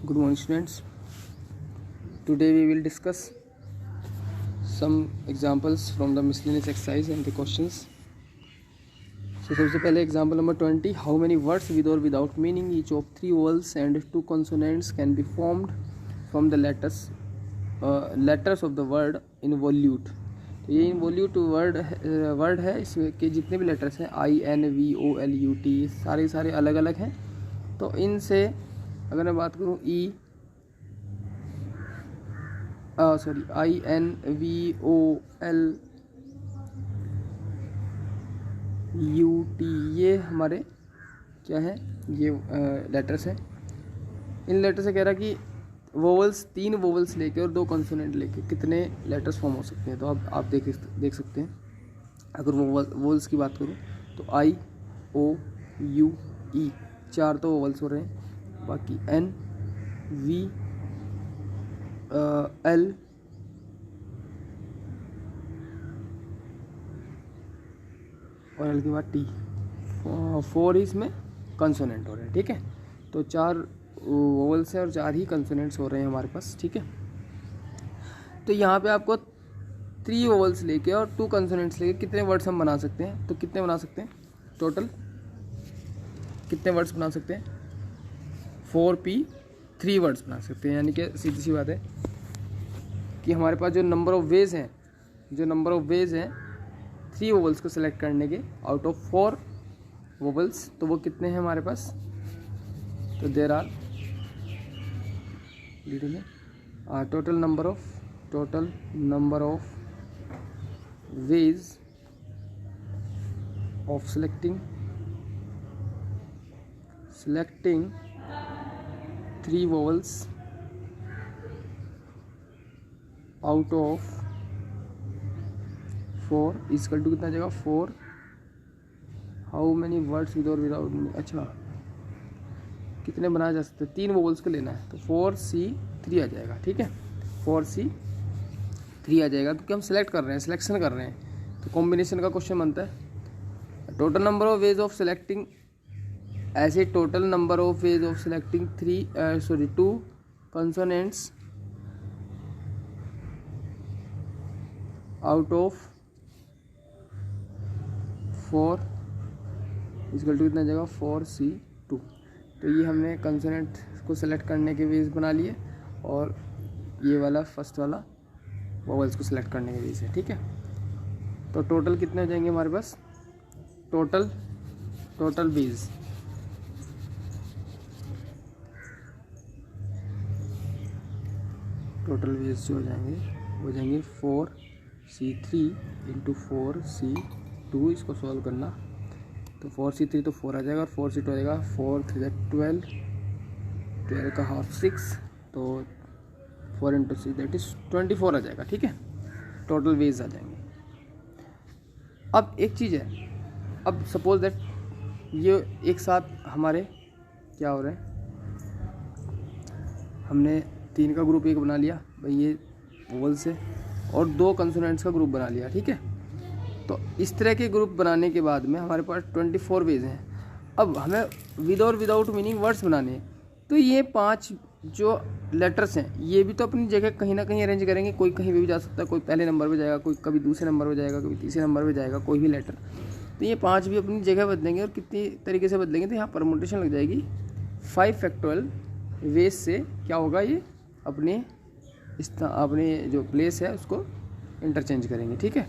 Good morning, students. Today we will discuss some examples from the miscellaneous exercise and the questions. So सबसे पहले example number 20. How many words with or without meaning, each of 3 vowels and 2 consonants, can be formed from the letters of the word involute. तो ये involute word है, इसमें के जितने भी letters हैं INVOLUT सारे अलग अलग हैं. तो इनसे अगर मैं बात करूँ INVOLUT, ये हमारे क्या है, ये लेटर्स हैं. इन लेटर से कह रहा कि वोवल्स 3 वोवल्स लेके और 2 कॉन्सोनेंट लेके कितने लेटर्स फॉर्म हो सकते हैं. तो अब आप देख सकते हैं. अगर वोवल्स की बात करूँ तो IOUE 4 तो वोवल्स हो रहे हैं. बाकी NVL और एल के बाद T 4 इसमें कंसोनेंट हो रहे हैं. ठीक है, तो 4 वोवल्स हैं और 4 ही कंसोनेंट्स हो रहे हैं हमारे पास. ठीक है, तो यहाँ पे आपको 3 वोवल्स लेके और 2 कंसोनेंट्स लेके कितने वर्ड्स हम बना सकते हैं. तो कितने बना सकते हैं, टोटल कितने वर्ड्स बना सकते हैं. 4P 3 वर्ड्स बना सकते हैं. यानी कि सीधी सी बात है कि हमारे पास जो नंबर ऑफ वेज हैं 3 वोवल्स को सिलेक्ट करने के आउट ऑफ 4 वोवल्स, तो वो कितने हैं हमारे पास. तो there are total number of ways of selecting 3 vowels out of 4 is equal to कितना आ जाएगा 4. हाउ मैनी वर्ड्स विद और विदाउट मीनिंग. अच्छा, कितने बनाए जा सकते हैं, 3 वोवल्स को लेना है तो 4C3 आ जाएगा. ठीक है, 4C3 आ जाएगा क्योंकि हम सिलेक्ट कर रहे हैं, सिलेक्शन कर रहे हैं. तो कॉम्बिनेशन का क्वेश्चन बनता है. Total number of ways of selecting, ऐसे total number of ways of selecting 2 consonants out of 4 equal to कितना जाएगा 4C2. तो ये हमने कंसोनेंट को सेलेक्ट करने के वेज बना लिए और ये वाला फर्स्ट वाला वोवल्स को सिलेक्ट करने के वेज है. ठीक है, तो टोटल कितने हो जाएंगे हमारे पास, टोटल वेज जो हो जाएंगे 4C3 इंटू 4C2. इसको सॉल्व करना तो 4C3 तो 4 आ जाएगा और 4C2 आ जाएगा 4 3 12 का हाफ 6, तो 4 इंटू 6 दैट इज 24 आ जाएगा. ठीक है, टोटल वेज आ जाएंगे. अब एक चीज़ है, अब सपोज दैट ये एक साथ हमारे क्या हो रहे हैं, हमने 3 का ग्रुप एक बना लिया भाई, ये वोवल से, और 2 कंसोनेंट्स का ग्रुप बना लिया. ठीक है, तो इस तरह के ग्रुप बनाने के बाद में हमारे पास 24 वेज हैं. अब हमें विद और विदाउट मीनिंग वर्ड्स बनाने हैं. तो ये 5 जो लेटर्स हैं ये भी तो अपनी जगह कहीं ना कहीं अरेंज करेंगे. कोई कहीं भी जा सकता है, कोई पहले नंबर पे जाएगा, कोई कभी दूसरे नंबर पे जाएगा, कभी तीसरे नंबर पे जाएगा, कोई भी लेटर. तो ये 5 भी अपनी जगह बदलेंगे. और कितनी तरीके से बदलेंगे, तो यहाँ परमुटेशन लग जाएगी 5 फैक्टोरियल वेज से. क्या होगा, ये अपने जो प्लेस है उसको इंटरचेंज करेंगे. ठीक है,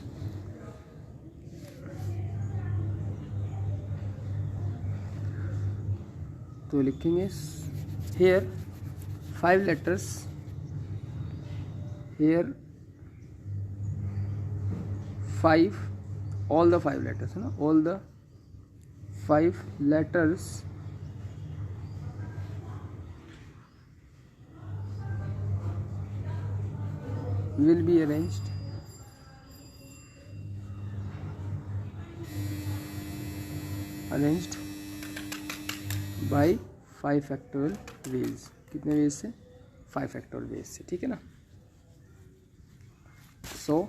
तो लिखेंगे here 5 letters, here 5 all the 5 letters है ना, all the 5 letters will be arranged by 5 factorial ways. कितने वेज से, 5 फैक्टोरियल वेज से. ठीक है ना. So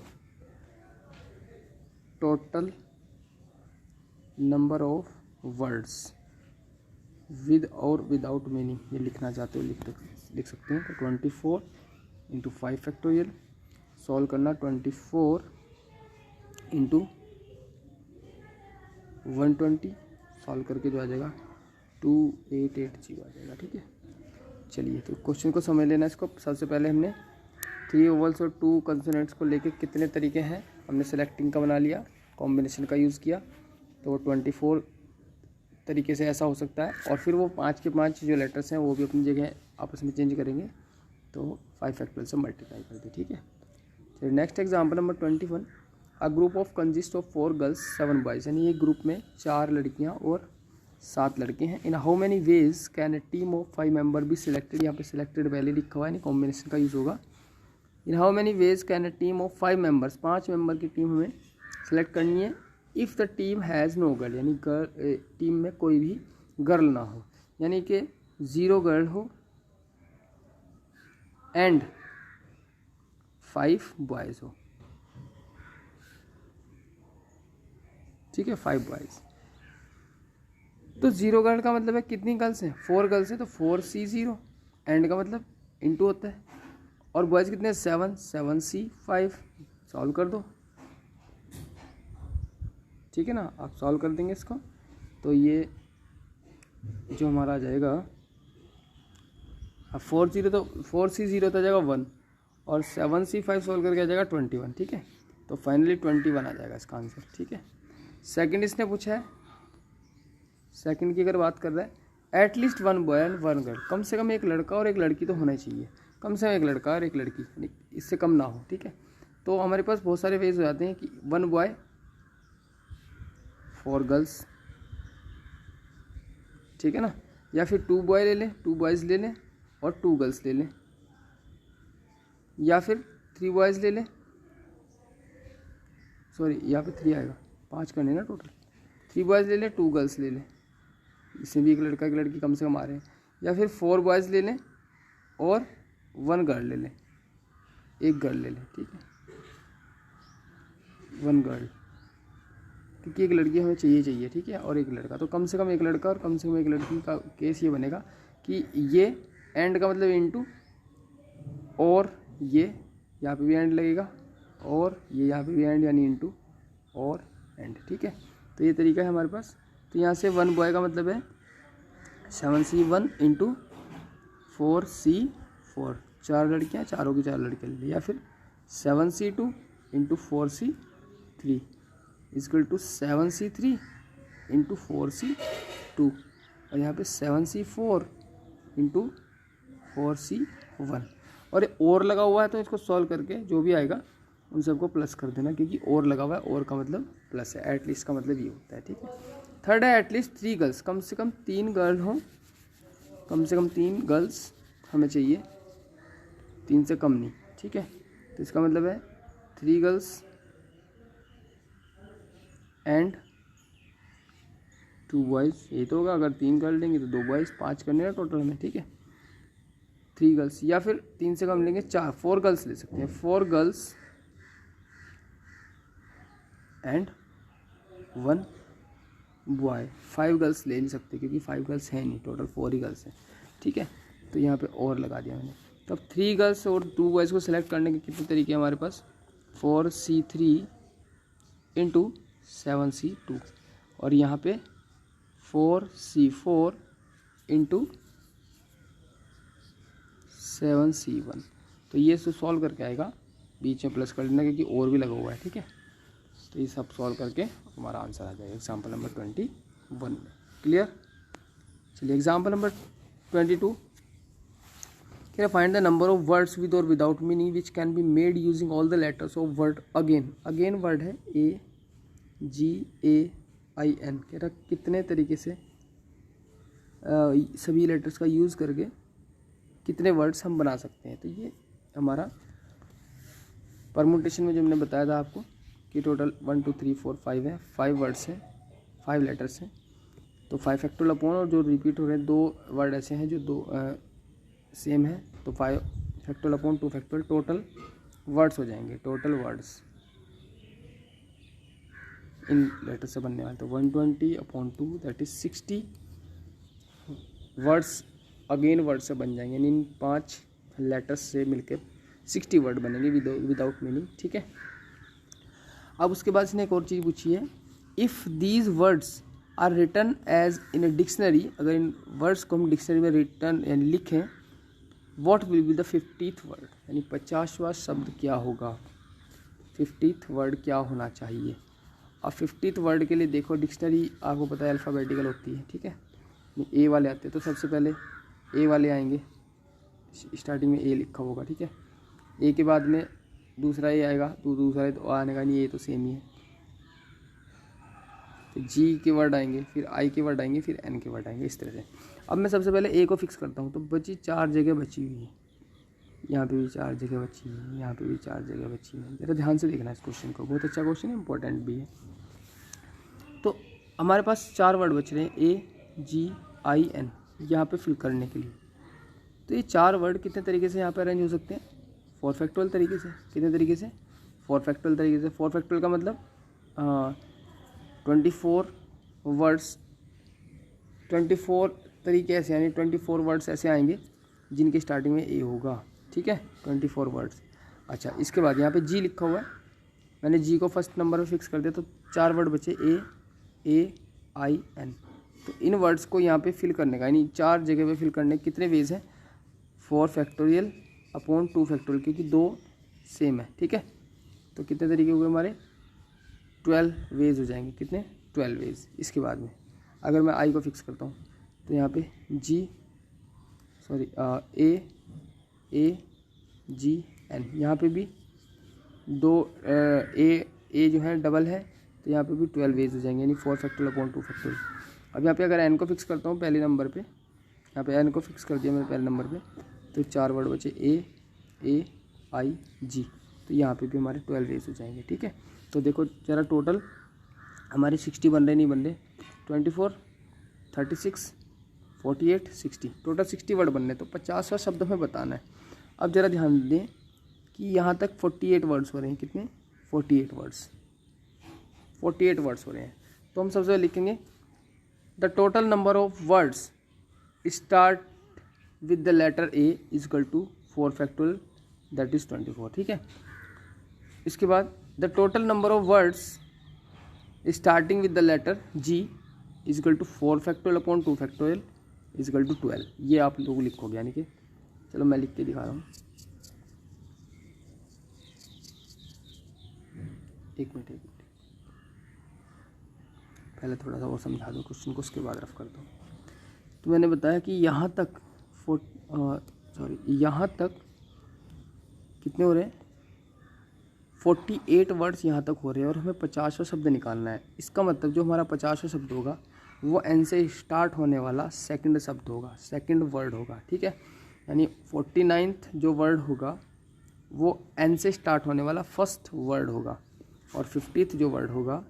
total number of words with और विदाउट मीनिंग, ये लिखना चाहते हो लिख सकते. लिख सकते हैं। तो 24 इंटू 5 फैक्टोरियल, सॉल्व करना 24 इंटू 120, सॉल्व करके जो आ जाएगा 2880 आ जाएगा। ठीक है, चलिए तो क्वेश्चन को समझ लेना इसको। सबसे पहले हमने 3 ओवल्स और 2 कंसोनेंट्स को लेके कितने तरीके हैं हमने सेलेक्टिंग का बना लिया, कॉम्बिनेशन का यूज़ किया, तो 24 तरीके से ऐसा हो सकता है। और फिर वो 5 के 5 जो लेटर्स हैं वो भी अपनी जगह आपस में चेंज करेंगे, तो 5 फैक्टोरियल से मल्टीप्लाई कर दे। ठीक है, फिर next example number 21, a group of consist of 4 girls 7 boys, यानी ये ग्रुप में 4 लड़कियाँ और 7 लड़के हैं। इन how many ways can a team of 5 member be selected, यहाँ पे सिलेक्टेड पहले लिखा हुआ है, नहीं कॉम्बिनेशन का यूज़ होगा। In how many ways can a team of 5 members, 5 member की टीम हमें सेलेक्ट करनी है। If the team has no girl, यानी टीम में कोई भी गर्ल ना हो, यानी कि 0 गर्ल हो एंड 5 बॉयज़ हो। ठीक है, 5 बॉयज़। तो 0 गर्ल का मतलब है कितनी गर्ल्स हैं, 4 गर्ल्स हैं, तो 4C0, एंड का मतलब इंटू होता है। और बॉयज़ कितने हैं, 7, 7C5, सॉल्व कर दो। ठीक है ना, आप सॉल्व कर देंगे इसको, तो ये जो हमारा आ जाएगा 4C0 तो आ जाएगा 1, और 7C5 सॉल्व करके आ जाएगा 21। ठीक है, तो फाइनली 21 आ जाएगा इसका आंसर। ठीक है, सेकंड इसने पूछा है, सेकंड की अगर बात कर रहा है, एटलीस्ट 1 बॉय एंड 1 गर्ल, कम से कम एक लड़का और एक लड़की तो होना चाहिए, कम से कम एक लड़का और एक लड़की, इससे कम ना हो। ठीक है, तो हमारे पास बहुत सारे वेज हो जाते हैं कि 1 बॉय 4 गर्ल्स, ठीक है ना, या फिर 2 बॉय ले लें, 2 बॉयज़ ले लें और 2 गर्ल्स ले लें, या फिर 3 बॉयज़ ले लें, सॉरी यहाँ पे 3 आएगा, 5 करने ना टोटल, 3 बॉयज़ ले लें, 2 गर्ल्स ले लें, इसमें भी एक लड़का एक लड़की कम से कम आ रहे हैं, या फिर 4 बॉयज़ ले लें और 1 गर्ल ले लें, एक गर्ल ले लें। ठीक है, 1 गर्ल, क्योंकि एक लड़की हमें चाहिए। ठीक है, और एक लड़का, तो कम से कम एक लड़का और कम से कम एक लड़की का केस ये बनेगा कि ये एंड का मतलब इनटू, और ये यहाँ पे भी एंड लगेगा, और ये यहाँ पे भी एंड, यानी इनटू और एंड। ठीक है, तो ये तरीका है हमारे पास। तो यहाँ से 1 बॉय का मतलब है 7C1 इंटू 4C4, 4 लड़कियाँ, चारों की 4 लड़के ले, या फिर 7C2 into 4C3 equal to 7C3 into 4C2, और यहाँ पे 7C4 इंटू 4C1, और और लगा हुआ है तो इसको सॉल्व करके जो भी आएगा उन सबको प्लस कर देना, क्योंकि और लगा हुआ है, और का मतलब प्लस है, एटलीस्ट का मतलब ये होता है। ठीक है, थर्ड है एटलीस्ट 3 गर्ल्स, कम से कम 3 गर्ल हों, कम से कम 3 गर्ल्स हमें चाहिए, 3 से कम नहीं। ठीक है, तो इसका मतलब है 3 गर्ल्स एंड 2 बॉयज़, ये तो होगा। अगर 3 गर्ल लेंगे तो 2 बॉयज़, 5 करने का टोटल में। ठीक है, 3 गर्ल्स, या फिर 3 से कम लेंगे 4 गर्ल्स ले सकते हैं, 4 गर्ल्स एंड 1 बॉय। 5 गर्ल्स ले नहीं सकते क्योंकि 5 गर्ल्स हैं नहीं, टोटल 4 ही गर्ल्स हैं। ठीक है, तो यहाँ पे और लगा दिया मैंने। तो अब 3 गर्ल्स और 2 बॉयज़ को सिलेक्ट करने के कितने तरीके हैं हमारे पास, 4C3 इंटू 7C2, और यहाँ पे 4C4 इंटू 7C1। तो ये सॉल्व करके आएगा, बीच में प्लस कर लेना क्योंकि और भी लगा हुआ है। ठीक है, तो ये सब सॉल्व करके हमारा आंसर आ जाएगा एग्जाम्पल नंबर 21 में। क्लियर, चलिए एग्जाम्पल नंबर 22, क्या find the number of words with और without meaning which can be made using all the letters of word again. Again word है AGAIN, कह रहा कितने तरीके से सभी लेटर्स का यूज़ करके कितने वर्ड्स हम बना सकते हैं। तो ये हमारा परमुटेशन में जो हमने बताया था आपको कि टोटल 1 2 3 4 5 है, 5 वर्ड्स हैं, 5 लेटर्स हैं, तो 5 फैक्टोरियल अपॉन, और जो रिपीट हो रहे हैं 2 वर्ड ऐसे हैं जो 2 सेम है, तो 5 factorial upon 2 factorial, total words हो जाएंगे, टोटल वर्ड्स इन लेटर से बनने वाले। तो 120 upon 2 that is 60 words again word से बन जाएंगे, यानी इन 5 लेटर्स से मिलकर 60 वर्ड बनेंगे विदाउट मीनिंग, ठीक है। अब उसके बाद इसने एक और चीज़ पूछी है, if these words are written as in a dictionary, अगर इन वर्ड्स को हम डिक्शनरी में रिटन यानी लिखें, what will be the 50th word, यानी 50वां शब्द क्या होगा, 50th वर्ड क्या होना चाहिए। अब 50th वर्ड के लिए देखो, डिक्शनरी आपको पता है अल्फ़ाबेटिकल होती है, ठीक है, ए वाले आते हैं, तो सबसे पहले ए वाले आएंगे, स्टार्टिंग में ए लिखा होगा, ठीक है। ए के बाद में दूसरा ए आएगा, तो दूसरा तो आने का नहीं, ये तो सेम ही है। तो जी के वर्ड आएंगे, फिर आई के वर्ड आएंगे, फिर एन के वर्ड आएंगे, इस तरह से। अब मैं सबसे पहले ए को फिक्स करता हूँ, तो बची 4 जगह बची हुई है, यहाँ पे भी 4 जगह बची हुई है, यहाँ पे भी 4 जगह बची हुई है। ज़रा ध्यान से देखना इस क्वेश्चन को, बहुत अच्छा क्वेश्चन है, इंपॉर्टेंट भी है। तो हमारे पास 4 वर्ड बच रहे हैं, ए जी आई एन, यहाँ पे फिल करने के लिए। तो ये 4 वर्ड कितने तरीके से यहाँ पे अरेंज हो सकते हैं, 4 फैक्टोरियल तरीके से। कितने तरीके से, 4 फैक्टोरियल तरीके से। 4 फैक्टोरियल का मतलब 24 वर्ड्स, 24 तरीके ऐसे, यानी 24 वर्ड्स ऐसे आएंगे जिनकी स्टार्टिंग में ए होगा, ठीक है, 24 वर्ड्स। अच्छा, इसके बाद यहाँ पे जी लिखा हुआ है, मैंने जी को फर्स्ट नंबर पे फिक्स कर दिया, तो 4 वर्ड बचे, ए आई एन। तो इन वर्ड्स को यहाँ पे फिल करने का, यानी 4 जगह पे फिल करने के कितने वेज हैं, 4 फैक्टोरियल अपॉन 2 फैक्टोरियल, क्योंकि 2 सेम है, ठीक है। तो कितने तरीके हुए हमारे, 12 वेज हो जाएंगे, कितने, 12 वेज। इसके बाद में अगर मैं आई को फिक्स करता हूँ, तो यहाँ पे ए जी एन, यहाँ पे भी 2 ए जो है डबल है, तो यहाँ पे भी 12 वेज हो जाएंगे, यानी 4 फैक्टोरियल अपॉन 2 फैक्टोरियल। अब यहाँ पे अगर एन को फिक्स करता हूँ पहले नंबर पे, यहाँ पे एन को फिक्स कर दिया मैंने पहले नंबर पे, तो 4 वर्ड बचे, ए आई जी, तो यहाँ पे भी हमारे 12 वेज हो जाएंगे, ठीक है। तो देखो ज़रा टोटल हमारे 60 बन रहे, नहीं बन रहे, 24, 36, 48, 60, टोटल 60 वर्ड बनने, तो 50वां शब्द हमें बताना है। अब ज़रा ध्यान दें कि यहाँ तक 48 वर्ड्स हो रहे हैं, कितने, 48 वर्ड्स, 48 वर्ड्स हो रहे हैं। तो हम सबसे पहले लिखेंगे the total number of words start with the letter A is equal to 4 factorial, that is 24, ठीक है। इसके बाद the total number of words starting with the letter G is equal to 4 factorial upon 2 factorial is equal to 12। ये आप लोग लिखोगे, यानी कि चलो मैं लिख के दिखा रहा हूँ, एक मिनट पहले थोड़ा सा और समझा दो क्वेश्चन को, उसके बाद रफ कर दो। तो मैंने बताया कि यहाँ तक यहाँ तक कितने हो रहे हैं, 48 वर्ड्स यहाँ तक हो रहे हैं, और हमें 50वां शब्द निकालना है। इसका मतलब जो हमारा 50वां शब्द होगा वो एन से स्टार्ट होने वाला सेकंड शब्द होगा, सेकंड वर्ड होगा, ठीक है। यानी 49th जो वर्ड होगा वो एन से स्टार्ट होने वाला फर्स्ट वर्ड होगा, और 50th जो वर्ड होगा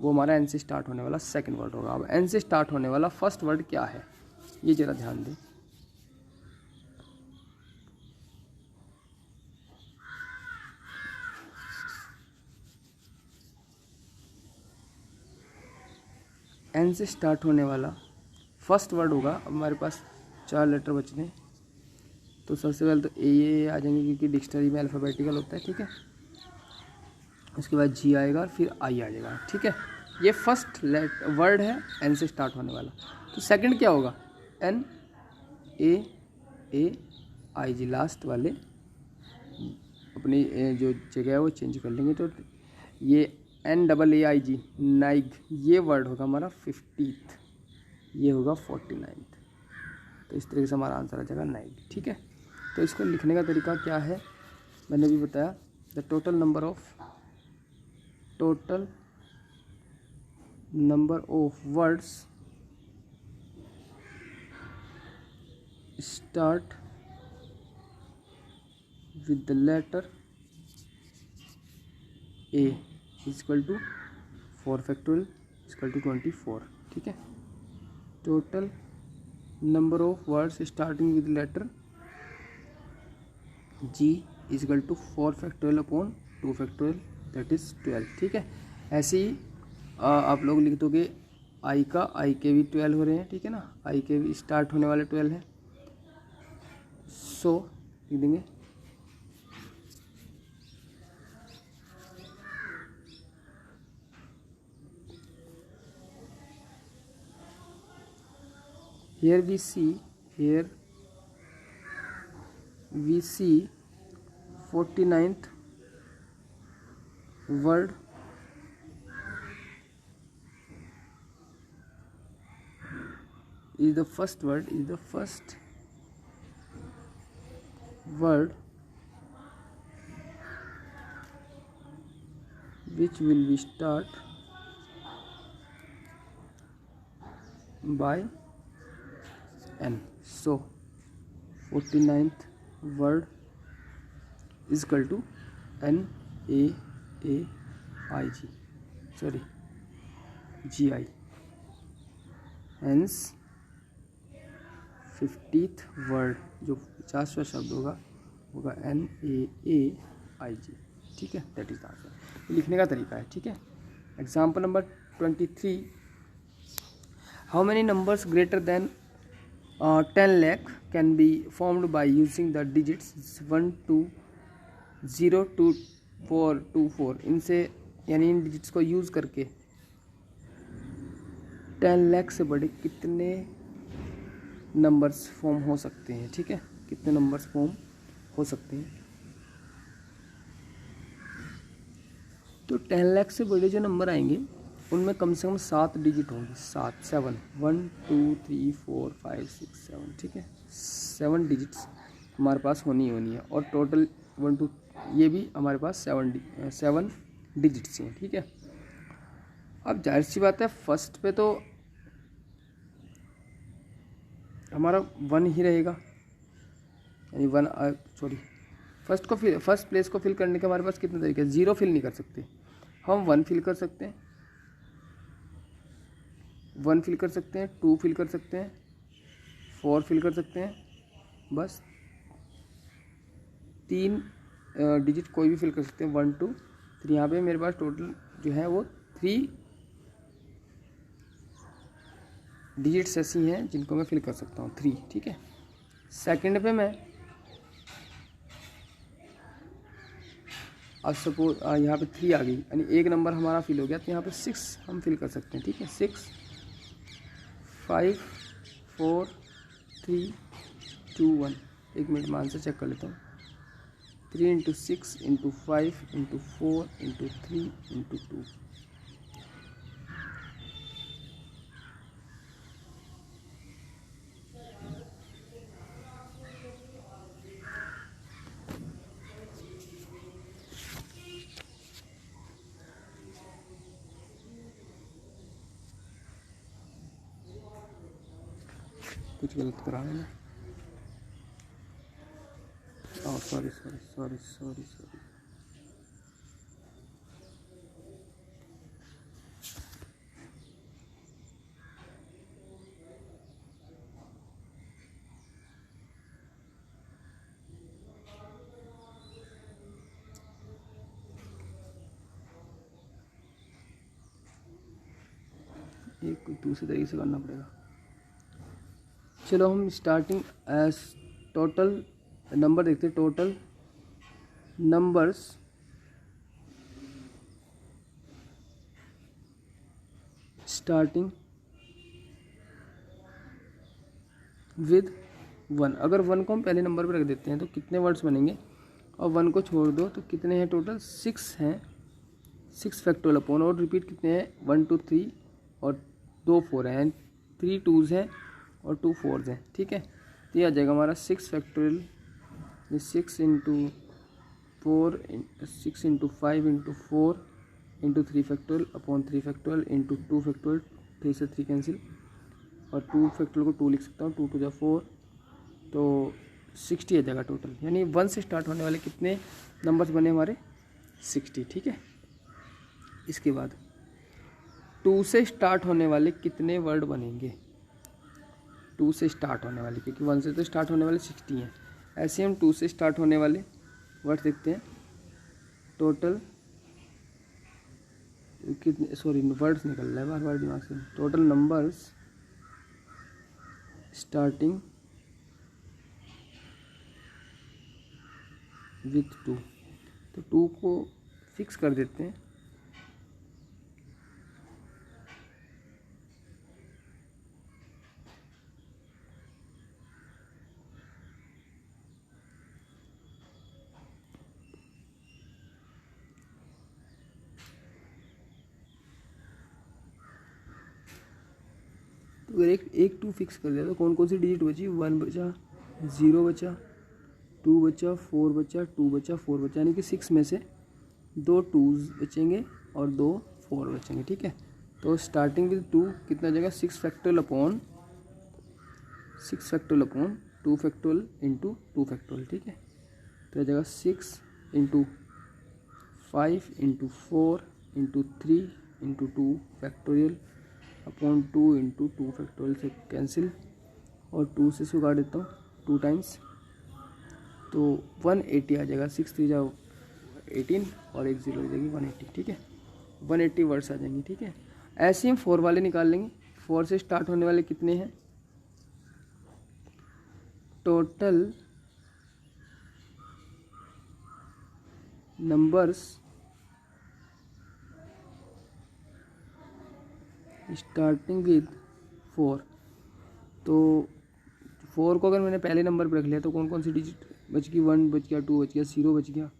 वो हमारा एन से स्टार्ट होने वाला सेकंड वर्ड होगा। अब एन से स्टार्ट होने वाला फर्स्ट वर्ड क्या है, ये ज़रा ध्यान दें। एन से स्टार्ट होने वाला फर्स्ट वर्ड होगा, अब हमारे पास 4 लेटर बचते हैं, तो सबसे पहले तो ए आ जाएंगे क्योंकि डिक्शनरी में अल्फ़ाबेटिकल होता है, ठीक है। उसके बाद जी आएगा और फिर आई आ जाएगा, ठीक है। ये फर्स्ट वर्ड है एन से स्टार्ट होने वाला। तो सेकंड क्या होगा, N A I ji, last वाले अपनी जो जगह है वो चेंज कर लेंगे। तो ये NAAIG नाइग, ये वर्ड होगा हमारा 50th, ये होगा 49th। तो इस तरीके से हमारा आंसर आ जाएगा नाइग, ठीक है। तो इसको लिखने का तरीका क्या है, मैंने भी बताया, the total number of words start with the letter A is equal to 4 factorial is equal to 24, ठीक है। Total number of words starting with letter G is equal to 4 factorial upon 2 factorial, that is 12, ठीक है। ऐसे ही आप लोग लिख दोगे आई के भी 12 हो रहे हैं, ठीक है ना, आई के भी स्टार्ट होने वाले 12 हैं, सो लिख देंगे। Here we see 49th word is the first word which will be start by N. So 49th word is equal to NAAIG, sorry GI. Hence 50th word जो 50वां शब्द होगा NAAIG। ठीक है, दैट इज द आंसर। लिखने का तरीका है। ठीक है, example number 23, how many numbers greater than 10 lakh can be formed by using the digits 1 2 0 2 4 2 4। इनसे यानी इन डिजिट्स को यूज़ करके 10 लाख से बड़े कितने नंबर्स फॉर्म हो सकते हैं। ठीक है, कितने नंबर्स फॉर्म हो सकते हैं। तो 10 लाख से बड़े जो नंबर आएंगे उनमें कम से कम 7 डिजिट होंगे। 7 7 1 2 3 4 5 6 7। ठीक है, 7 डिजिट्स हमारे पास होनी है और टोटल 1 2 ये भी हमारे पास 7 डिजिट्स हैं। ठीक है, अब जाहिर सी बात है फर्स्ट पे तो हमारा 1 ही रहेगा, यानी 1 सॉरी फर्स्ट प्लेस को फिल करने के हमारे पास कितने तरीके हैं। 0 फिल नहीं कर सकते हम, 1 फिल कर सकते हैं, 1 फिल कर सकते हैं, 2 फिल कर सकते हैं, 4 फिल कर सकते हैं, बस 3 डिजिट कोई भी फिल कर सकते हैं, 1 2 3। यहाँ पे मेरे पास टोटल जो है वो 3 डिजिट्स ऐसी हैं जिनको मैं फिल कर सकता हूँ, 3। ठीक है, सेकंड पे मैं अब सपोज यहाँ पे 3 आ गई, यानी एक नंबर हमारा फिल हो गया, तो यहाँ पे 6 हम फिल कर सकते हैं। ठीक है, 6 5 4 3 2 1। एक मिनट में आंसर चेक कर लेता हूँ। 3 × 6 × 5 × 4 × 3 × 2। कुछ गलत करा है ना, सॉरी। एक दूसरे तरीके से करना पड़ेगा। चलो हम स्टार्टिंग एज टोटल नंबर देखते हैं। Total numbers starting with 1। अगर 1 को हम पहले नंबर पर रख देते हैं तो कितने वर्ड्स बनेंगे, और 1 को छोड़ दो तो कितने हैं टोटल 6 हैं। 6 फैक्टोरियल अपॉन, और रिपीट कितने हैं 1 2 3 और 2 4 हैं, 3 2s हैं और 2 4s हैं। ठीक है, तो ये आ जाएगा हमारा 6 factorial, 6 × 4 6 × 5 × 4 × 3 factorial upon 3 factorial × 2 factorial. 3 से 3 कैंसिल, और 2 फैक्टोरियल को 2 लिख सकता हूँ, 2 2 4, तो 60 आ जाएगा टोटल। यानी 1 से स्टार्ट होने वाले कितने नंबर्स बने हमारे 60। ठीक है, इसके बाद 2 से स्टार्ट होने वाले कितने वर्ड बनेंगे। 2 से स्टार्ट होने वाले, क्योंकि 1 से तो स्टार्ट होने वाले 60 हैं, ऐसे हम 2 से स्टार्ट होने वाले वर्ड देखते हैं। टोटल कितने, सॉरी वर्ड्स निकल रहा है बार बार दिमाग से। टोटल नंबर्स स्टार्टिंग विथ 2, तो 2 को फिक्स कर देते हैं। तो अगर एक 2 फिक्स कर दिया तो कौन कौन सी डिजिट बची, 1 बचा, 0 बचा, 2 बचा, 4 बचा, 2 बचा, 4 बचा, यानी कि 6 में से 2 2s बचेंगे और 2 4 बचेंगे। ठीक है, तो स्टार्टिंग विद 2 कितना जाएगा, 6 factorial upon 2 factorial into 2 factorial. ठीक है, तो यह जाएगा 6 into 5 into 4 into 3 into 2 factorial upon 2 into 2 factorial से कैंसिल, और 2 से सुखा देता हूँ 2 टाइम्स, तो 180 आ जाएगा। 6 3 जाओ 18 और 1 0 हो जाएगी 180। ठीक है, 180 वर्ड्स आ जाएंगे। ठीक है, ऐसे हम 4 वाले निकाल लेंगे। 4 से स्टार्ट होने वाले कितने हैं, टोटल नंबर्स स्टार्टिंग विद 4, तो 4 को अगर मैंने पहले नंबर पर रख लिया तो कौन कौन सी डिजिट बच गई, 1 बच गया, 2 बच गया, 0 बच गया,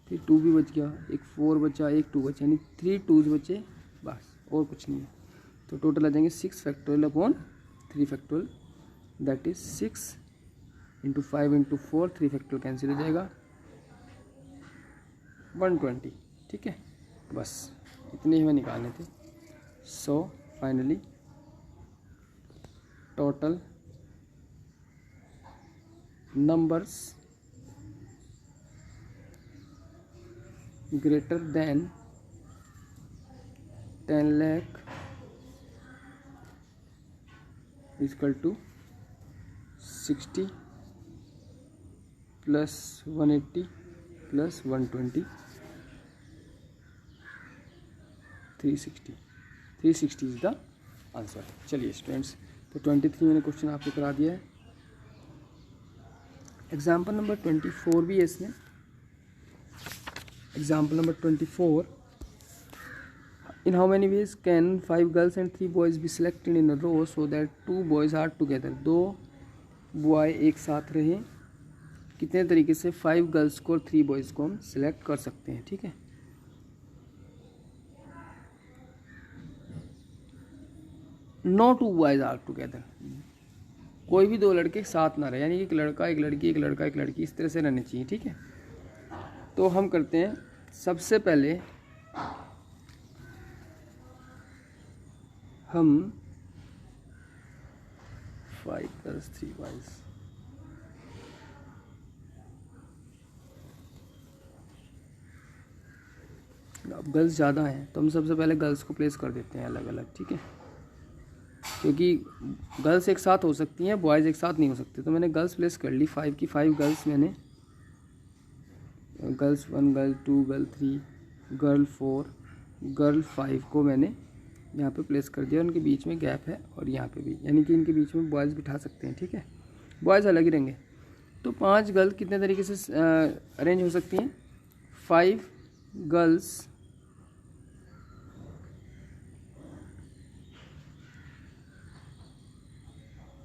फिर 2 भी बच गया, एक 4 बचा, एक 2 बचा, यानी 3 2s बचे बस, और कुछ नहीं है। तो टोटल आ जाएंगे 6 factorial upon 3 factorial, that is 6 into 5 into 4, 3 factorial cancel हो जाएगा, 120। ठीक है, बस इतने ही हमें निकालने थे। So finally total numbers greater than 10 lakh is equal to 60 plus 180 plus 120, 360 is the answer. चलिए स्टूडेंट्स, तो 23 मैंने क्वेश्चन आपको करा दिया है। एग्जाम्पल नंबर 24 भी है इसमें। Example number 24, in how many ways can 5 girls and 3 boys be selected in a row so that 2 boys are together. 2 boy एक साथ रहें, कितने तरीके से 5 गर्ल्स को और 3 बॉयज़ को हम सिलेक्ट कर सकते हैं। ठीक है, नो 2 बॉयज़ आर टुगेदर, कोई भी 2 लड़के साथ ना रहे, यानी एक लड़का एक लड़की, एक लड़का एक लड़की, इस तरह से रहने चाहिए। ठीक है, तो हम करते हैं, सबसे पहले हम 5 गर्ल्स 3 बॉयज़, अब गर्ल्स ज़्यादा हैं तो हम सबसे पहले गर्ल्स को प्लेस कर देते हैं अलग अलग। ठीक है, क्योंकि गर्ल्स एक साथ हो सकती हैं, बॉयज़ एक साथ नहीं हो सकते, तो मैंने गर्ल्स प्लेस कर ली। 5 की 5 गर्ल्स मैंने, girls 1, girl 2, girl 3, girl 4, girl 5 को मैंने यहाँ पे प्लेस कर दिया। उनके बीच में गैप है और यहाँ पे भी, यानी कि इनके बीच में बॉयज़ बिठा सकते हैं। ठीक है, बॉयज़ अलग ही रहेंगे। तो 5 गर्ल कितने तरीके से अरेंज हो सकती हैं, 5 girls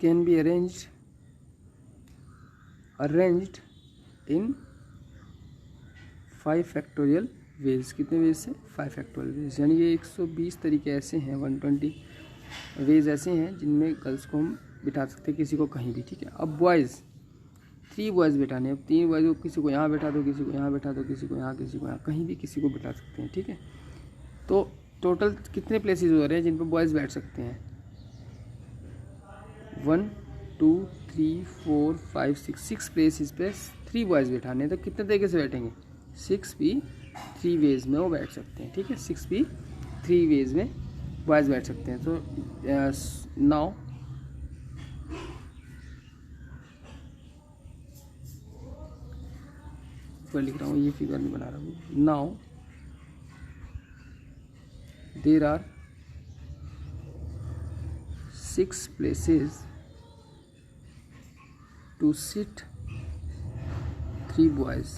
can be arranged in 5 factorial ways. कितने वेज से, 5 फैक्टोरियल वेज, यानी कि 120 तरीके ऐसे हैं, 120 वेज ऐसे हैं जिनमें गर्ल्स को हम बिठा सकते हैं, किसी को कहीं भी। ठीक है, अब बॉयज़ 3 बॉयज़ बिठाने, अब 3 बॉयज़ को किसी को यहाँ बैठा दो, किसी को यहाँ बैठा दो, किसी को यहाँ, किसी को यहाँ, कहीं भी किसी को बिठा सकते हैं। ठीक है, तो टोटल कितने प्लेसेस हो रहे हैं जिन पर बॉयज़ बैठ सकते हैं, 1 2 3 4 5 6 प्लेसेस पे 3 बॉयज़ बैठाने हैं, तो कितने तरीके से बैठेंगे, 6 भी 3 वेज में वो बैठ सकते हैं। ठीक है, 6 भी 3 वेज में बॉयज़ बैठ सकते हैं। तो नाउ लिख रहा हूँ, ये फिगर नहीं बना रहा हूँ। Now there are 6 places to sit 3 boys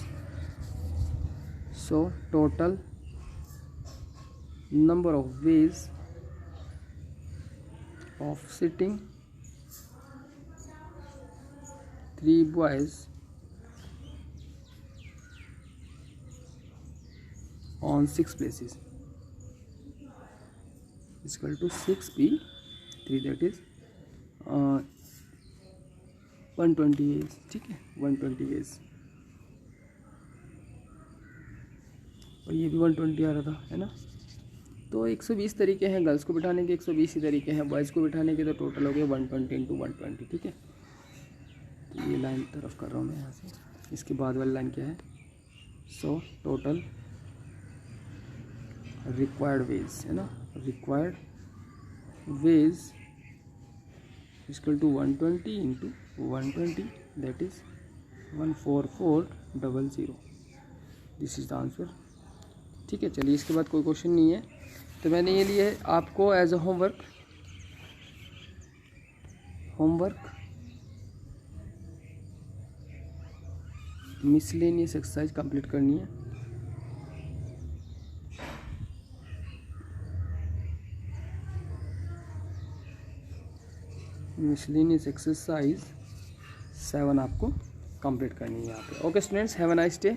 so total number of ways of sitting 3 boys on 6 places is equal to 6p3, that is 120 ways। ठीक है, 120 वेज, और ये भी 120 आ रहा था, है ना। तो 120 तरीके हैं गर्ल्स को बिठाने के, 120 ही तरीके हैं बॉयज़ को बिठाने के, तो टोटल हो गए 120 इंटू 120। ठीक है, तो ये लाइन तरफ कर रहा हूँ मैं यहाँ से। इसके बाद वाली लाइन क्या है, सो टोटल रिक्वायर्ड वेज, है ना, required ways equal to 120 into 120, that is 14400। This is the answer. ठीक है, चलिए इसके बाद कोई क्वेश्चन नहीं है, तो मैंने ये लिए आपको as a homework miscellaneous exercise complete करनी है। मिसलेनियस एक्सरसाइज 7 आपको कंप्लीट करनी है यहाँ पे। Okay students, have a nice day.